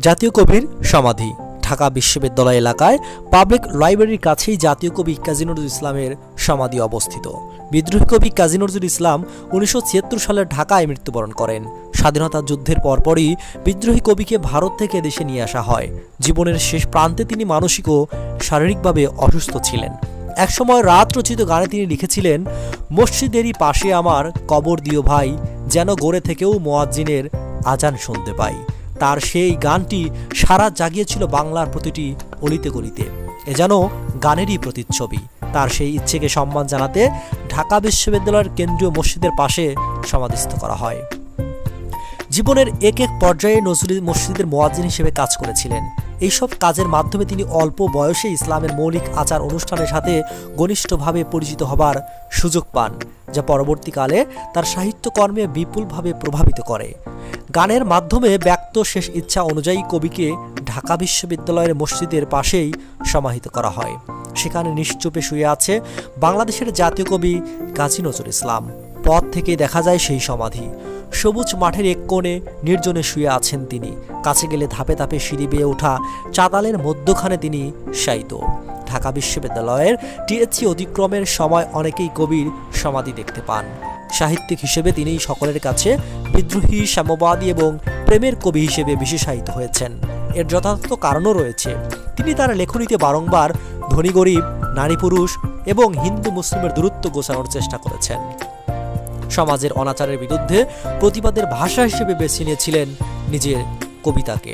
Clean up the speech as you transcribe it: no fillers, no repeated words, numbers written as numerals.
জাতীয় কবির সমাধি ঢাকা বিশ্ববিদ্যালয় এলাকায় পাবলিক লাইব্রেরির কাছেই জাতীয় কবি কাজী নজরুল ইসলামের সমাধি অবস্থিত। বিদ্রোহী কবি কাজী নজরুল ইসলাম ১৯৭৬ সালে ঢাকায় মৃত্যুবরণ করেন। স্বাধীনতা যুদ্ধের পরপরই বিদ্রোহী কবিকে ভারত থেকে দেশে নিয়ে আসা হয়। জীবনের শেষ প্রান্তে তিনি মানসিক ও শারীরিকভাবে অসুস্থ ছিলেন। একসময় রাত রচিত গানে তিনি লিখেছিলেন, মসজিদেরই পাশে আমার কবর দিও ভাই, যেন গড়ে থেকেও মুয়াজ্জিনের আজান শুনতে পাই। তার সেই গানটি সারা জাগিয়েছিল বাংলার প্রতিটি অলিতে গলিতে। এ যেন গানেরই প্রতিচ্ছবি। তার সেই ইচ্ছেকে সম্মান জানাতে ঢাকা বিশ্ববিদ্যালয়ের কেন্দ্রীয় মসজিদের পাশে সমাধিস্থ করা হয়। জীবনের এক এক পর্যায়ে নজরুল মসজিদের মুয়াজ্জিন হিসেবে কাজ করেছিলেন। এইসব কাজের মাধ্যমে তিনি অল্প বয়সে ইসলামের মৌলিক আচার অনুষ্ঠানের সাথে ঘনিষ্ঠভাবে পরিচিত হবার সুযোগ পান, যা পরবর্তীকালে তার সাহিত্যকর্মে বিপুলভাবে প্রভাবিত করে। গানের মাধ্যমে ব্যক্ত শেষ ইচ্ছা অনুযায়ী কবিকে ঢাকা বিশ্ববিদ্যালয়ের মসজিদের পাশেই সমাহিত করা হয়। সেখানে নিশ্চুপে শুয়ে আছে বাংলাদেশের জাতীয় কবি কাজী নজরুল ইসলাম। পথ থেকে দেখা যায় সেই সমাধি। সবুজ মাঠের এক কোণে নির্জনে শুয়ে আছেন তিনি। কাছে গেলে ধাপে ধাপে সিঁড়ি বেয়ে ওঠা চাতালের মধ্যখানে তিনি শায়িত। ঢাকা বিশ্ববিদ্যালয়ের টিএসসি অতিক্রমের সময় অনেকেই কবির সমাধি দেখতে পান। সাহিত্যিক হিসেবে তিনি সকলের কাছে বিদ্রোহী, সাম্যবাদী এবং প্রেমের কবি হিসেবে বিশেষায়িত হয়েছেন। এর যথার্থ কারণও রয়েছে। তিনি তার লেখনীতে বারংবার ধনী গরিব, নারী পুরুষ এবং হিন্দু মুসলিমের দূরত্ব গোছানোর চেষ্টা করেছেন। সমাজের অনাচারের বিরুদ্ধে প্রতিবাদের ভাষা হিসেবে বেছে নিয়েছিলেন নিজের কবিতাকে।